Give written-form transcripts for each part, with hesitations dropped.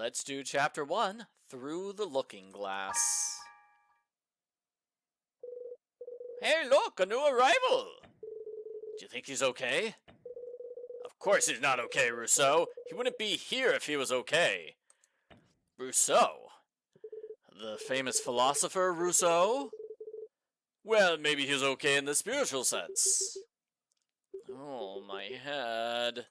Let's do chapter 1, Through the Looking Glass. Hey look, a new arrival! Do you think he's okay? Of course he's not okay, Rousseau. He wouldn't be here if he was okay. Rousseau? The famous philosopher Rousseau? Well, maybe he's okay in the spiritual sense. Oh, my head.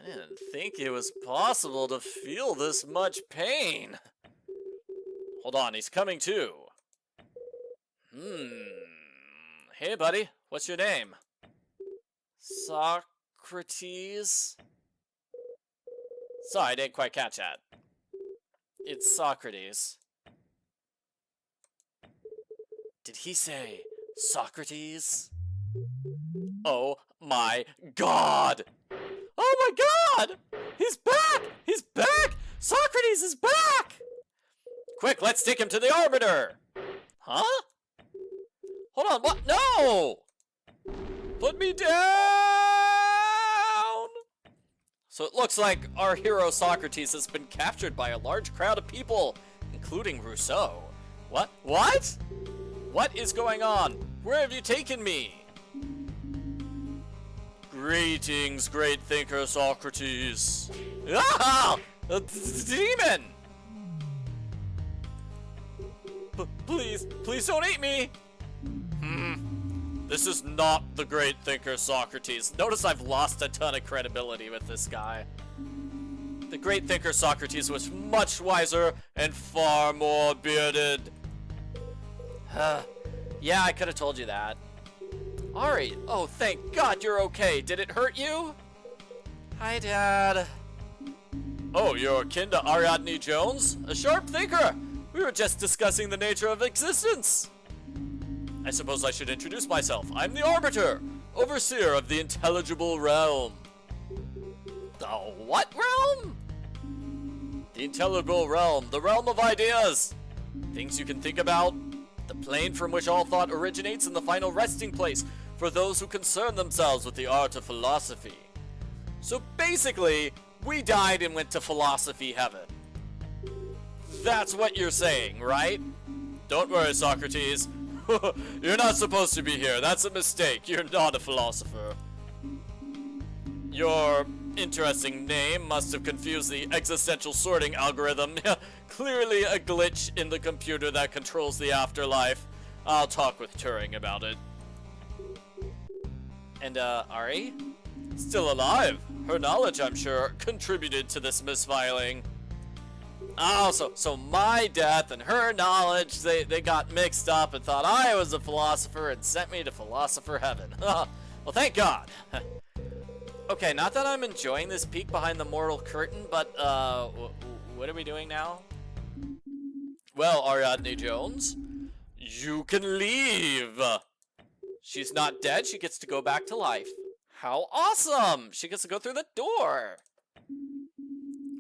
I didn't think it was possible to feel this much pain. Hold on, he's coming too. Hey, buddy, what's your name? Socrates? Sorry, I didn't quite catch that. It's Socrates. Did he say Socrates? Oh my god! Oh my god! He's back! He's back! Socrates is back! Quick, let's take him to the Arbiter! Huh? Hold on, what? No! Put me down! So it looks like our hero Socrates has been captured by a large crowd of people, including Rousseau. What? What? What is going on? Where have you taken me? Greetings, great thinker Socrates. Ah! A demon! Please don't eat me! This is not the great thinker Socrates. Notice I've lost a ton of credibility with this guy. The great thinker Socrates was much wiser and far more bearded. Yeah, I could have told you that. Ari, oh, thank God you're okay. Did it hurt you? Hi, Dad. Oh, you're akin to Ariadne Jones? A sharp thinker. We were just discussing the nature of existence. I suppose I should introduce myself. I'm the Arbiter, overseer of the intelligible realm. The what realm? The intelligible realm, the realm of ideas. Things you can think about. The plane from which all thought originates and the final resting place for those who concern themselves with the art of philosophy. So basically, we died and went to philosophy heaven. That's what you're saying, right? Don't worry, Socrates. You're not supposed to be here. That's a mistake. You're not a philosopher. Your interesting name must have confused the existential sorting algorithm. Clearly a glitch in the computer that controls the afterlife. I'll talk with Turing about it. And, Ari? Still alive. Her knowledge, I'm sure, contributed to this misfiling. Oh, so my death and her knowledge, they got mixed up and thought I was a philosopher and sent me to philosopher heaven. Well, thank God. Okay, not that I'm enjoying this peek behind the mortal curtain, but, what are we doing now? Well, Ariadne Jones, you can leave. She's not dead, she gets to go back to life. How awesome! She gets to go through the door.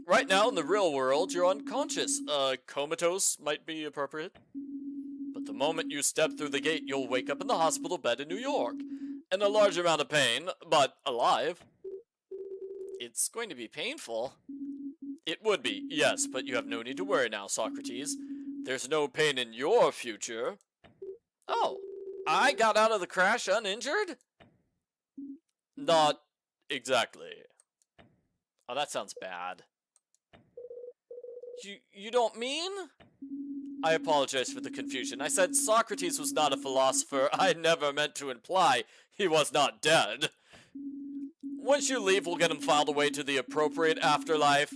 Right now, in the real world, you're unconscious. Comatose might be appropriate. But the moment you step through the gate, you'll wake up in the hospital bed in New York. In a large amount of pain, but alive. It's going to be painful. It would be, yes, but you have no need to worry now, Socrates. There's no pain in your future. Oh, I got out of the crash uninjured? Not exactly. Oh, that sounds bad. You don't mean? I apologize for the confusion. I said Socrates was not a philosopher. I never meant to imply he was not dead. Once you leave, we'll get him filed away to the appropriate afterlife.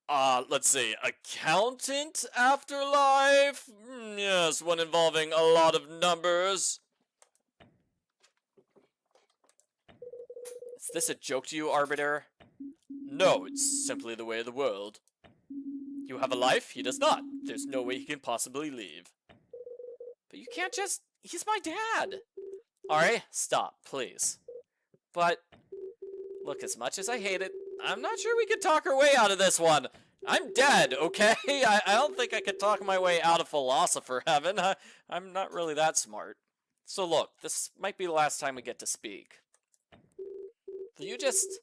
Let's see, accountant afterlife? Yes, one involving a lot of numbers. Is this a joke to you, Arbiter? No, it's simply the way of the world. You have a life, he does not. There's no way he can possibly leave. But you can't just... He's my dad. Alright, stop, please. But, look, as much as I hate it, I'm not sure we could talk our way out of this one. I'm dead, okay? I don't think I could talk my way out of philosopher heaven. I'm not really that smart. So look, this might be the last time we get to speak. Will you just...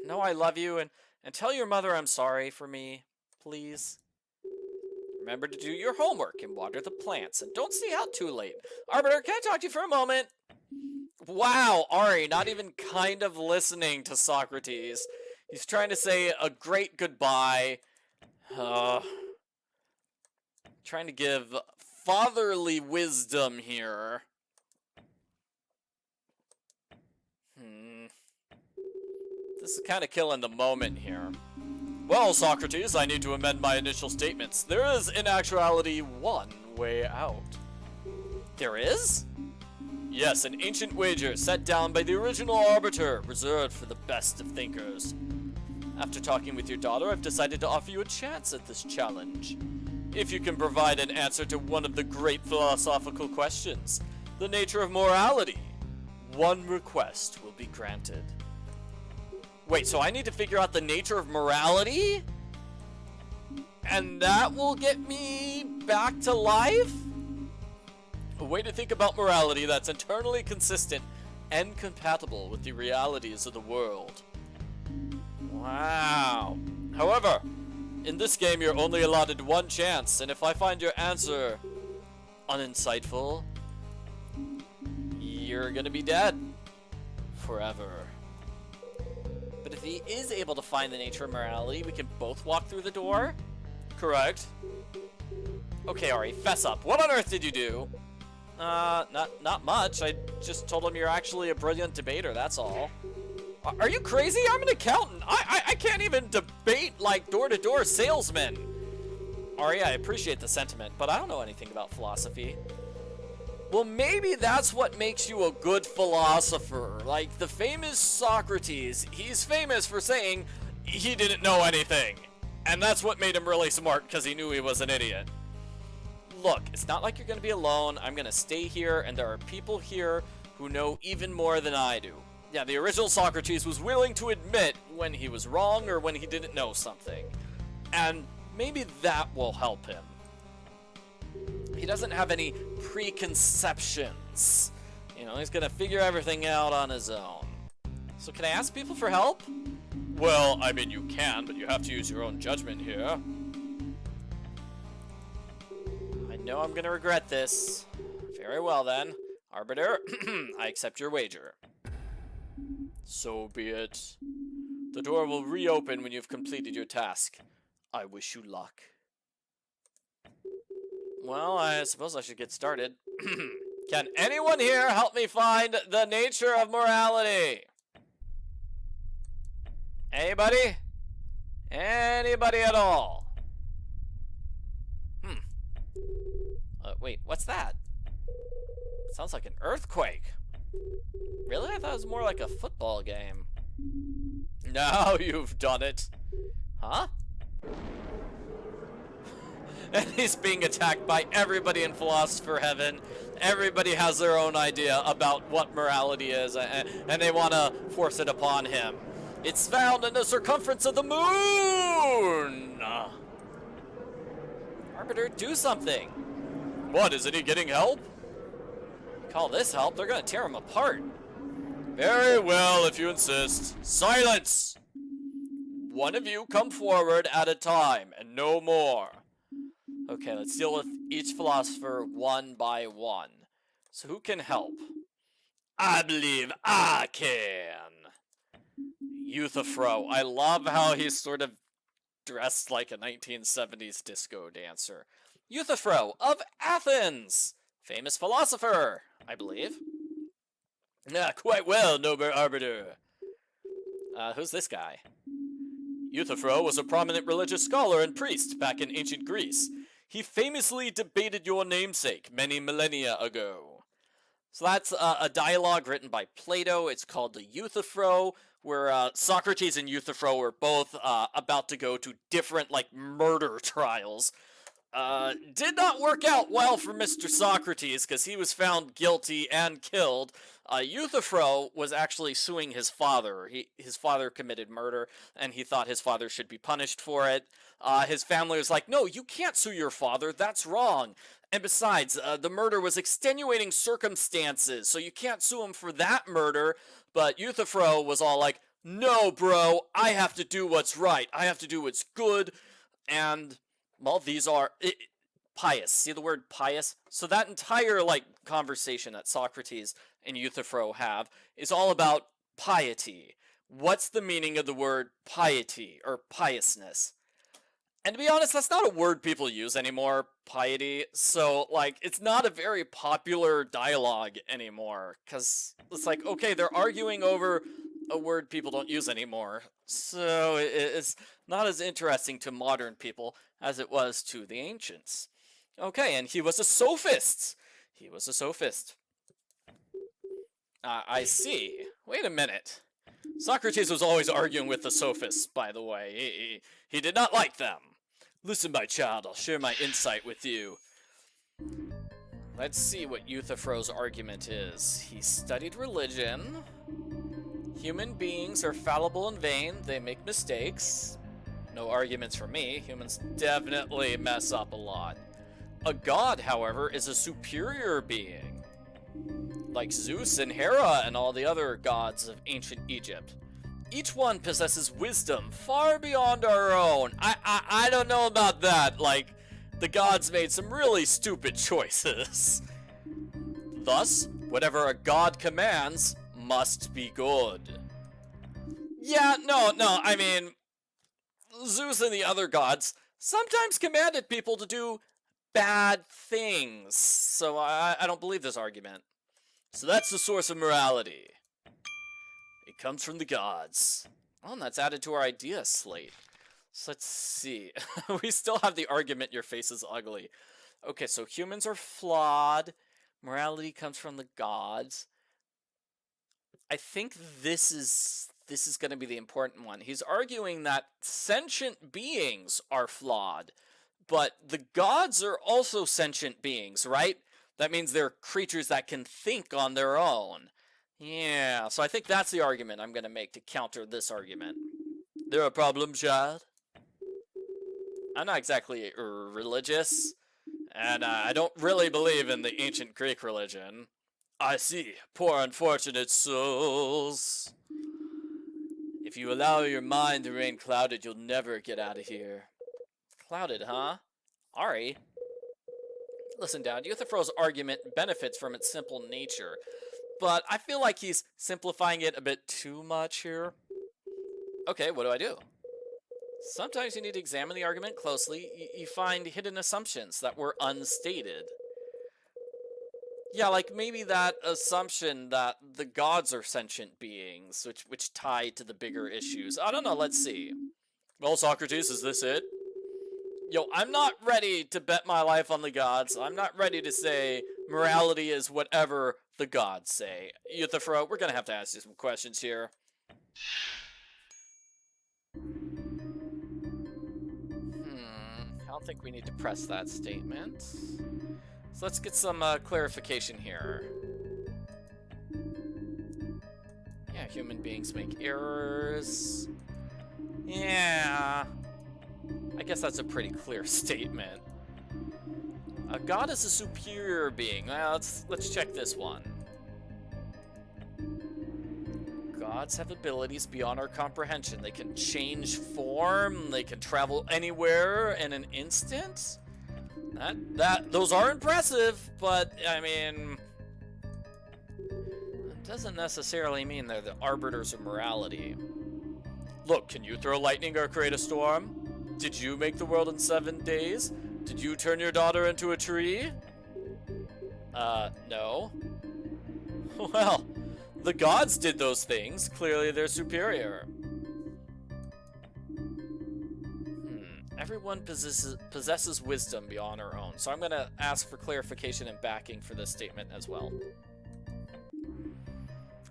know I love you and And tell your mother I'm sorry for me, please. Remember to do your homework and water the plants, and don't stay out too late. Arbiter, can I talk to you for a moment? Wow, Ari, not even kind of listening to Socrates. He's trying to say a great goodbye. Trying to give fatherly wisdom here. This is kind of killing the moment here. Well, Socrates, I need to amend my initial statements. There is, in actuality, one way out. There is? Yes, an ancient wager set down by the original Arbiter, reserved for the best of thinkers. After talking with your daughter, I've decided to offer you a chance at this challenge. If you can provide an answer to one of the great philosophical questions, the nature of morality, one request will be granted. Wait, so I need to figure out the nature of morality? And that will get me back to life? A way to think about morality that's internally consistent and compatible with the realities of the world. Wow. However, in this game you're only allotted one chance, and if I find your answer uninsightful, you're gonna be dead. Forever. But if he is able to find the nature of morality, we can both walk through the door? Correct. Okay, Ari, fess up. What on earth did you do? Not much. I just told him you're actually a brilliant debater, that's all. Are you crazy? I'm an accountant. I can't even debate like door-to-door salesman. Ari, I appreciate the sentiment, but I don't know anything about philosophy. Well, maybe that's what makes you a good philosopher. Like the famous Socrates, he's famous for saying he didn't know anything. And that's what made him really smart, because he knew he was an idiot. Look, it's not like you're going to be alone. I'm going to stay here, and there are people here who know even more than I do. Yeah, the original Socrates was willing to admit when he was wrong or when he didn't know something. And maybe that will help him. He doesn't have any preconceptions. You know, he's gonna figure everything out on his own. So can I ask people for help? Well, I mean, you can, but you have to use your own judgment here. I know I'm gonna regret this. Very well then. Arbiter, I accept your wager. So be it. The door will reopen when you've completed your task. I wish you luck. Well, I suppose I should get started. Can anyone here help me find the nature of morality? Anybody? Anybody at all? Wait, what's that? Sounds like an earthquake. Really? I thought it was more like a football game. Now you've done it. Huh? And he's being attacked by everybody in Philosopher Heaven. Everybody has their own idea about what morality is, and they want to force it upon him. It's found in the circumference of the moon! Arbiter, do something. What, isn't he getting help? Call this help, they're gonna tear him apart. Very well, if you insist. Silence! One of you come forward at a time, and no more. Okay, let's deal with each philosopher one by one. So who can help? I believe I can. Euthyphro. I love how he's sort of dressed like a 1970s disco dancer. Euthyphro of Athens. Famous philosopher, I believe. Yeah, quite well, noble Arbiter. Who's this guy? Euthyphro was a prominent religious scholar and priest back in ancient Greece. He famously debated your namesake many millennia ago. So that's a dialogue written by Plato. It's called the Euthyphro, where Socrates and Euthyphro were both about to go to different, murder trials. Did not work out well for Mr. Socrates, because he was found guilty and killed. Euthyphro was actually suing his father. His father committed murder, and he thought his father should be punished for it. His family was like, no, you can't sue your father, that's wrong. And besides, the murder was extenuating circumstances, so you can't sue him for that murder. But Euthyphro was all like, No, bro, I have to do what's right. I have to do what's good. And, well, these are pious. See the word pious? So that entire, like, conversation that Socrates and Euthyphro have is all about piety. What's the meaning of the word piety or piousness? And to be honest, that's not a word people use anymore, piety. So, like, it's not a very popular dialogue anymore. Because it's like, okay, they're arguing over a word people don't use anymore. So, it's not as interesting to modern people as it was to the ancients. Okay, and he was a sophist. He was a sophist. I see. Wait a minute. Socrates was always arguing with the sophists, by the way. He did not like them. Listen, my child, I'll share my insight with you. Let's see what Euthyphro's argument is. He studied religion. Human beings are fallible and vain. They make mistakes. No arguments for me. Humans definitely mess up a lot. A god, however, is a superior being. Like Zeus and Hera and all the other gods of ancient Egypt. Each one possesses wisdom far beyond our own. I don't know about that. Like, the gods made some really stupid choices. Thus, whatever a god commands must be good. Yeah, no, I mean, Zeus and the other gods sometimes commanded people to do bad things. So I don't believe this argument. So that's the source of morality. It comes from the gods. Oh, and that's added to our idea slate. So let's see. We still have the argument your face is ugly. Okay, so humans are flawed. Morality comes from the gods. I think this is going to be the important one. He's arguing that sentient beings are flawed, but the gods are also sentient beings, right? That means they're creatures that can think on their own. Yeah, so I think that's the argument I'm going to make to counter this argument. There a problem, child? I'm not exactly religious, and I don't really believe in the ancient Greek religion. I see. Poor unfortunate souls. If you allow your mind to remain clouded, you'll never get out of here. Clouded, huh? Ari? Listen, Dad, Euthyphro's argument benefits from its simple nature, but I feel like he's simplifying it a bit too much here. Okay, what do I do? Sometimes you need to examine the argument closely. You find hidden assumptions that were unstated. Yeah, like maybe that assumption that the gods are sentient beings, which tie to the bigger issues. I don't know, let's see. Well, Socrates, is this it? Yo, I'm not ready to bet my life on the gods. I'm not ready to say morality is whatever the gods say. Euthyphro, we're gonna have to ask you some questions here. I don't think we need to press that statement. So let's get some clarification here. Yeah, human beings make errors. Yeah. I guess that's a pretty clear statement. A god is a superior being. Well, let's check this one. Gods have abilities beyond our comprehension. They can change form. They can travel anywhere in an instant. Those are impressive, but I mean, it doesn't necessarily mean they're the arbiters of morality. Look, can you throw lightning or create a storm? Did you make the world in 7 days? Did you turn your daughter into a tree? No. Well, the gods did those things. Clearly they're superior. Everyone possesses wisdom beyond our own. So I'm going to ask for clarification and backing for this statement as well.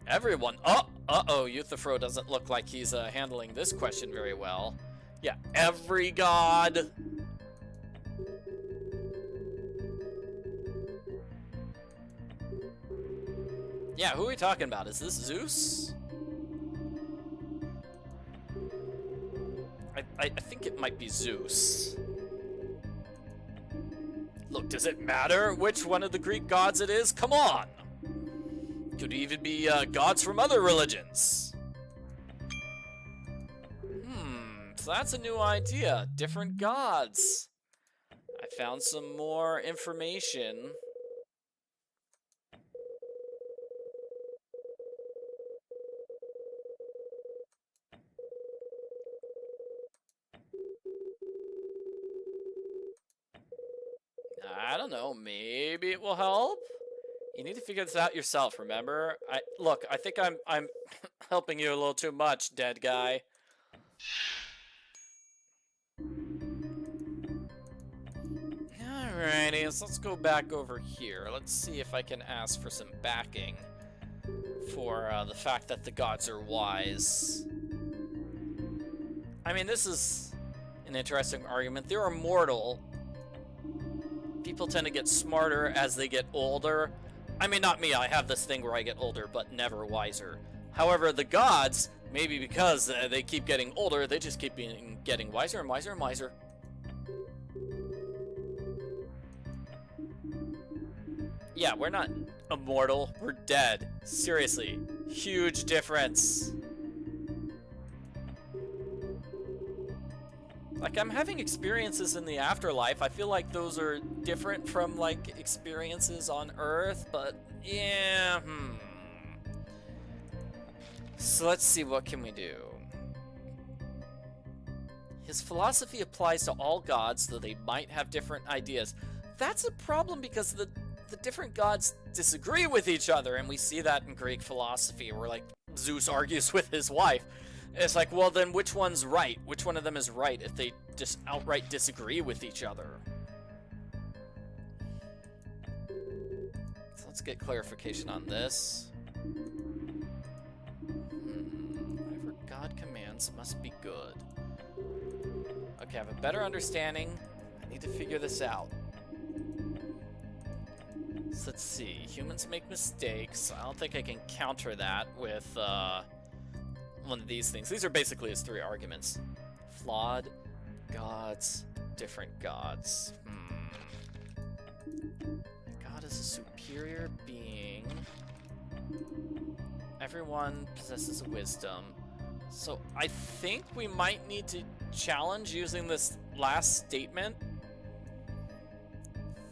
Everyone. Uh-oh. Euthyphro doesn't look like he's handling this question very well. Yeah, every god. Yeah, who are we talking about? Is this Zeus? I think it might be Zeus. Look, does it matter which one of the Greek gods it is? Come on! Could even be gods from other religions. So that's a new idea. Different gods. I found some more information. I don't know, maybe it will help? You need to figure this out yourself, remember? Look, I think I'm helping you a little too much, dead guy. Alrighty, so let's go back over here. Let's see if I can ask for some backing for the fact that the gods are wise. I mean, this is an interesting argument. They're immortal. People tend to get smarter as they get older. I mean, not me, I have this thing where I get older, but never wiser. However, the gods, maybe because they keep getting older, they just keep getting wiser and wiser and wiser. Yeah, we're not immortal, we're dead. Seriously, huge difference. Like, I'm having experiences in the afterlife. I feel like those are different from, like, experiences on Earth, but, yeah, So let's see, what can we do? His philosophy applies to all gods, though they might have different ideas. That's a problem because the different gods disagree with each other, and we see that in Greek philosophy, where, like, Zeus argues with his wife. It's like, well, then which one's right? Which one of them is right if they just outright disagree with each other? So let's get clarification on this. Whatever God commands must be good. Okay, I have a better understanding. I need to figure this out. So let's see. Humans make mistakes. I don't think I can counter that with, one of these things. These are basically his three arguments. Flawed gods, different gods. God is a superior being. Everyone possesses a wisdom. So I think we might need to challenge using this last statement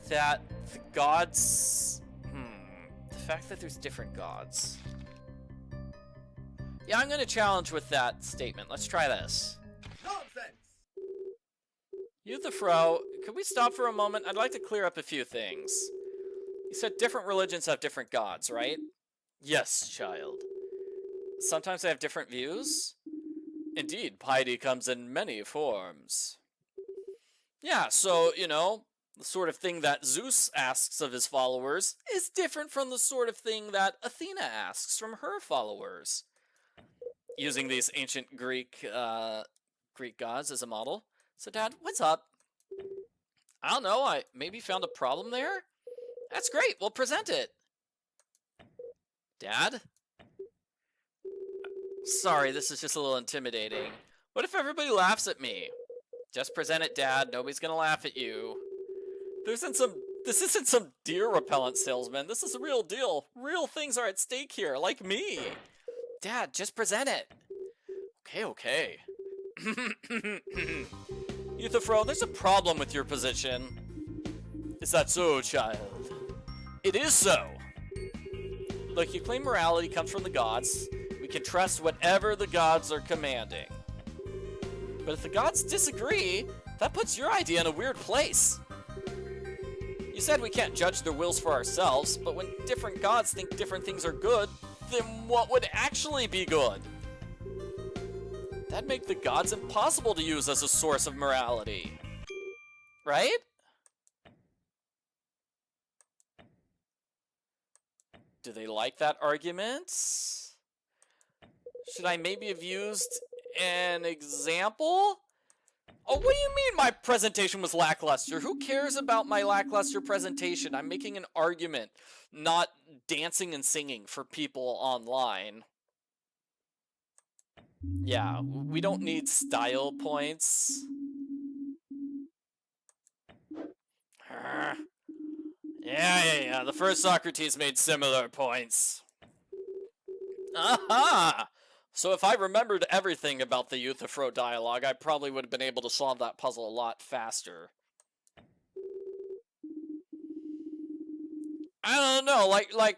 that the gods... the fact that there's different gods. Yeah, I'm going to challenge with that statement. Let's try this. Nonsense! Euthyphro, could we stop for a moment? I'd like to clear up a few things. You said different religions have different gods, right? Yes, child. Sometimes they have different views? Indeed, piety comes in many forms. Yeah, so, you know, the sort of thing that Zeus asks of his followers is different from the sort of thing that Athena asks from her followers. Using these ancient Greek gods as a model. So, Dad, what's up? I don't know, I maybe found a problem there? That's great, we'll present it. Dad? Sorry, this is just a little intimidating. What if everybody laughs at me? Just present it, Dad, nobody's gonna laugh at you. This isn't some deer repellent salesman, this is a real deal. Real things are at stake here, like me. Dad, just present it. Okay. Euthyphro, there's a problem with your position. Is that so, child? It is so. Look, you claim morality comes from the gods. We can trust whatever the gods are commanding. But if the gods disagree, that puts your idea in a weird place. You said we can't judge their wills for ourselves, but when different gods think different things are good, then what would actually be good? That'd make the gods impossible to use as a source of morality. Right? Do they like that argument? Should I maybe have used an example? Oh, what do you mean my presentation was lackluster? Who cares about my lackluster presentation? I'm making an argument, not dancing and singing for people online. Yeah, we don't need style points. Yeah, the first Socrates made similar points. Aha! So if I remembered everything about the Euthyphro dialogue, I probably would have been able to solve that puzzle a lot faster. I don't know, like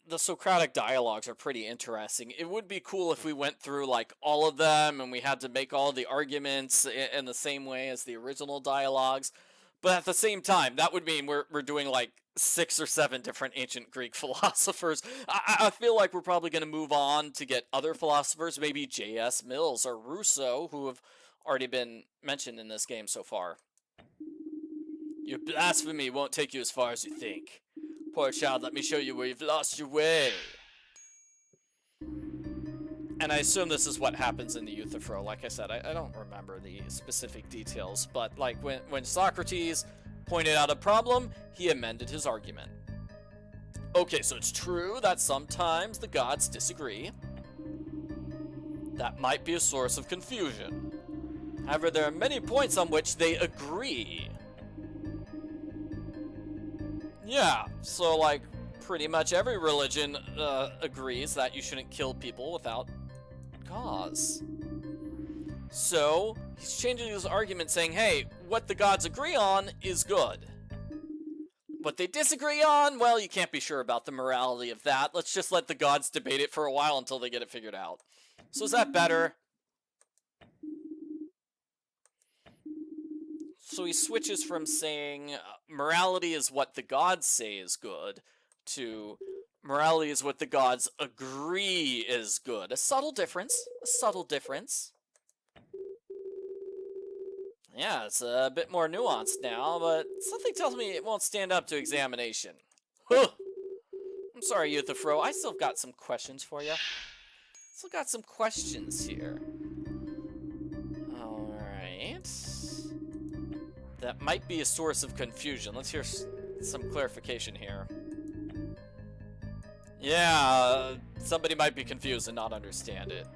the Socratic dialogues are pretty interesting. It would be cool if we went through like all of them and we had to make all the arguments in the same way as the original dialogues. But at the same time, that would mean we're doing like 6 or 7 different ancient Greek philosophers. I feel like we're probably going to move on to get other philosophers, maybe J.S. Mills or Rousseau, who have already been mentioned in this game so far. Your blasphemy won't take you as far as you think. Poor child, let me show you where you've lost your way. And I assume this is what happens in the Euthyphro. Like I said, I don't remember the specific details, but like when Socrates pointed out a problem, he amended his argument. Okay, so it's true that sometimes the gods disagree. That might be a source of confusion. However, there are many points on which they agree. Yeah, so like pretty much every religion agrees that you shouldn't kill people without cause. So he's changing his argument saying, hey, what the gods agree on is good. What they disagree on, well, you can't be sure about the morality of that. Let's just let the gods debate it for a while until they get it figured out. So is that better? So he switches from saying morality is what the gods say is good to morality is what the gods agree is good. A subtle difference. A subtle difference. Yeah, it's a bit more nuanced now, but something tells me it won't stand up to examination. Huh. I'm sorry, Euthyphro. I still got some questions for you. Still got some questions here. Alright. That might be a source of confusion. Let's hear some clarification here. Yeah, somebody might be confused and not understand it.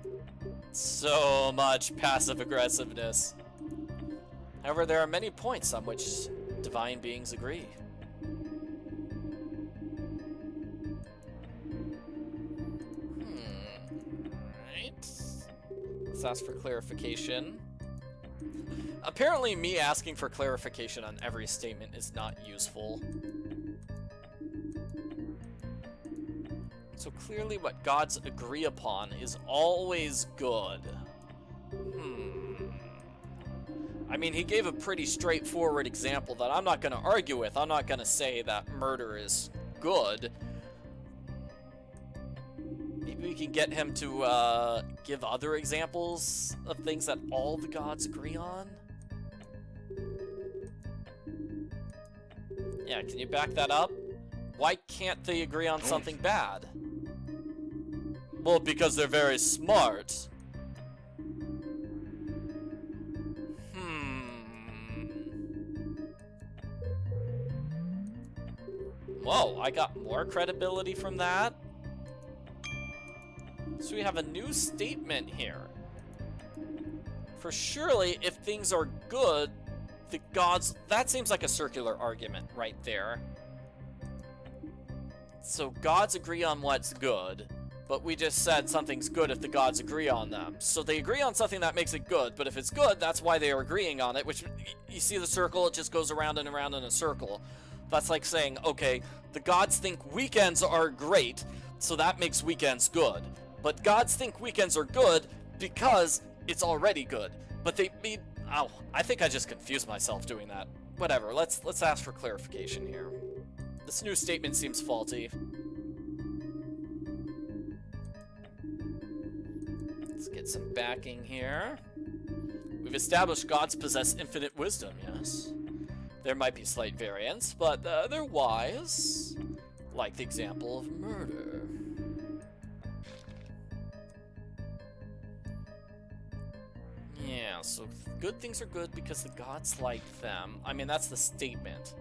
So much passive aggressiveness. However, there are many points on which divine beings agree. Right. Let's ask for clarification. Apparently, me asking for clarification on every statement is not useful. So clearly what gods agree upon is always good. I mean, he gave a pretty straightforward example that I'm not going to argue with. I'm not going to say that murder is good. Maybe we can get him to give other examples of things that all the gods agree on? Yeah, can you back that up? Why can't they agree on something bad? Well, because they're very smart. Whoa, I got more credibility from that? So we have a new statement here. For surely, if things are good, the gods... That seems like a circular argument right there. So gods agree on what's good, but we just said something's good if the gods agree on them. So they agree on something that makes it good, but if it's good, that's why they are agreeing on it, which, you see the circle, it just goes around and around in a circle. That's like saying, okay, the gods think weekends are great, so that makes weekends good. But gods think weekends are good because it's already good. But they mean... Ow, I think I just confused myself doing that. Whatever, let's ask for clarification here. This new statement seems faulty. Let's get some backing here. We've established gods possess infinite wisdom, yes. There might be slight variance, but they're wise. Like the example of murder. Yeah, so good things are good because the gods like them. I mean, that's the statement.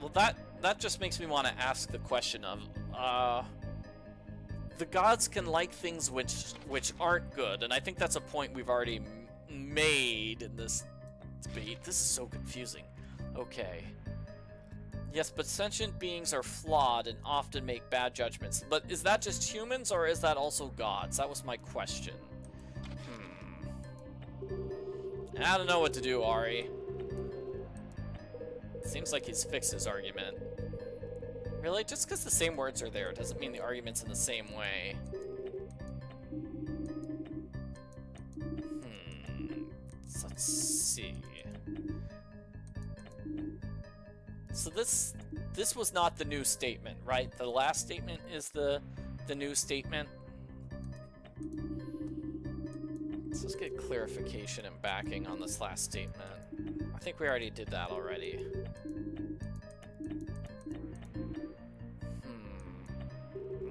Well, that just makes me want to ask the question of, the gods can like things which aren't good, and I think that's a point we've already made in this debate. This is so confusing. Okay. Yes, but sentient beings are flawed and often make bad judgments. But is that just humans, or is that also gods? That was my question. I don't know what to do, Ari. Seems like he's fixed his argument. Really? Just because the same words are there doesn't mean the argument's in the same way. So let's see. So this was not the new statement, right? The last statement is the new statement. So let's get clarification and backing on this last statement. I think we already did that already.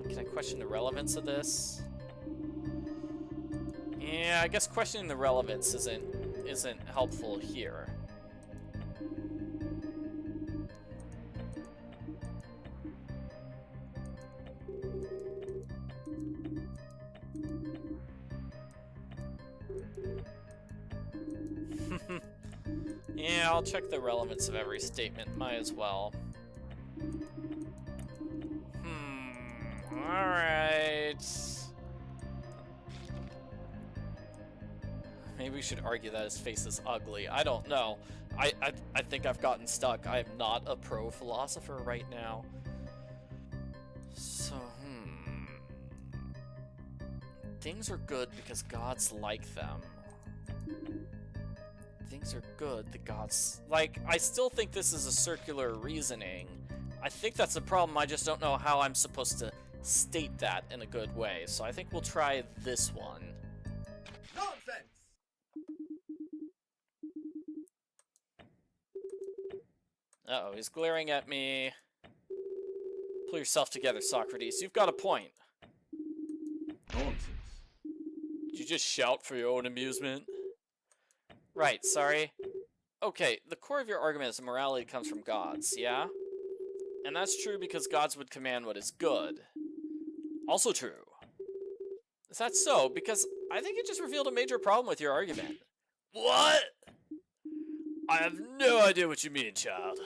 Can I question the relevance of this? Yeah, I guess questioning the relevance isn't helpful here. Yeah, I'll check the relevance of every statement. Might as well. Alright. Maybe we should argue that his face is ugly. I don't know. I think I've gotten stuck. I am not a pro philosopher right now. So, things are good because gods like them. Things are good, the gods... Like, I still think this is a circular reasoning. I think that's the problem, I just don't know how I'm supposed to state that in a good way. So I think we'll try this one. Nonsense! Uh-oh, he's glaring at me. Pull yourself together, Socrates. You've got a point. Nonsense. Did you just shout for your own amusement? Right, sorry. Okay, the core of your argument is morality comes from gods, yeah? And that's true because gods would command what is good. Also true. Is that so? Because I think it just revealed a major problem with your argument. What? I have no idea what you mean, child.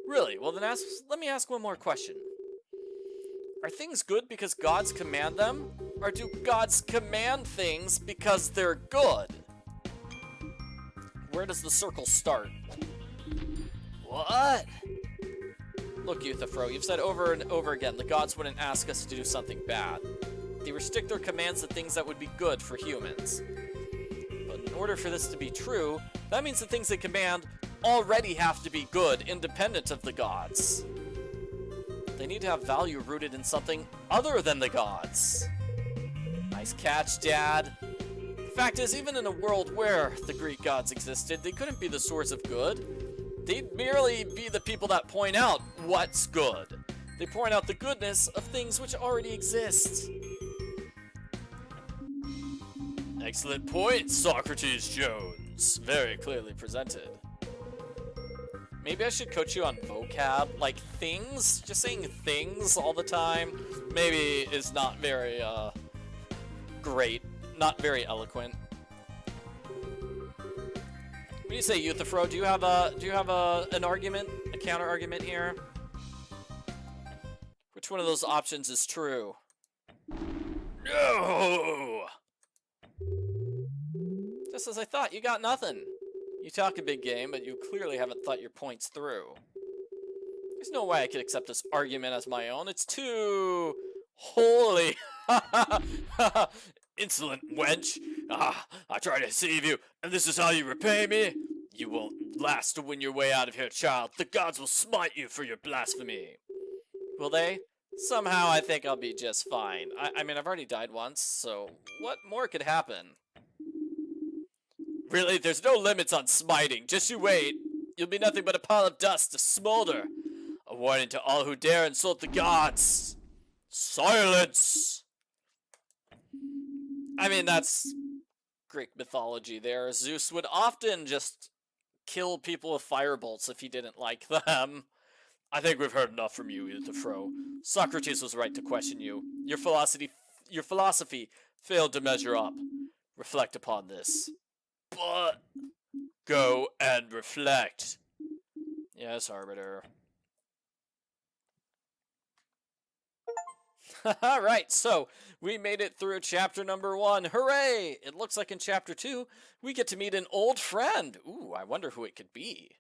Really? Well then let me ask one more question. Are things good because gods command them? Or do gods command things because they're good? Where does the circle start? What? Look, Euthyphro, you've said over and over again the gods wouldn't ask us to do something bad. They restrict their commands to things that would be good for humans. But in order for this to be true, that means the things they command already have to be good, independent of the gods. They need to have value rooted in something other than the gods. Nice catch, Dad. The fact is, even in a world where the Greek gods existed, they couldn't be the source of good. They'd merely be the people that point out what's good. They point out the goodness of things which already exist. Excellent point, Socrates Jones. Very clearly presented. Maybe I should coach you on vocab, like things. Just saying things all the time maybe is not very great, not very eloquent. What do you say, Euthyphro? Do you have an argument, a counter argument here? Which one of those options is true? No! Just as I thought, you got nothing. You talk a big game, but you clearly haven't thought your points through. There's no way I could accept this argument as my own. It's too holy. Insolent wench. I tried to deceive you, and this is how you repay me? You won't last to win your way out of here, child. The gods will smite you for your blasphemy. Will they? Somehow I think I'll be just fine. I mean, I've already died once, so what more could happen? Really, there's no limits on smiting. Just you wait. You'll be nothing but a pile of dust to smolder. A warning to all who dare insult the gods. Silence! I mean, that's Greek mythology there. Zeus would often just kill people with firebolts if he didn't like them. I think we've heard enough from you, Euthyphro. Socrates was right to question you. Your philosophy failed to measure up. Reflect upon this. But go and reflect. Yes, Arbiter. Alright, so we made it through chapter number 1. Hooray! It looks like in chapter 2, we get to meet an old friend. Ooh, I wonder who it could be.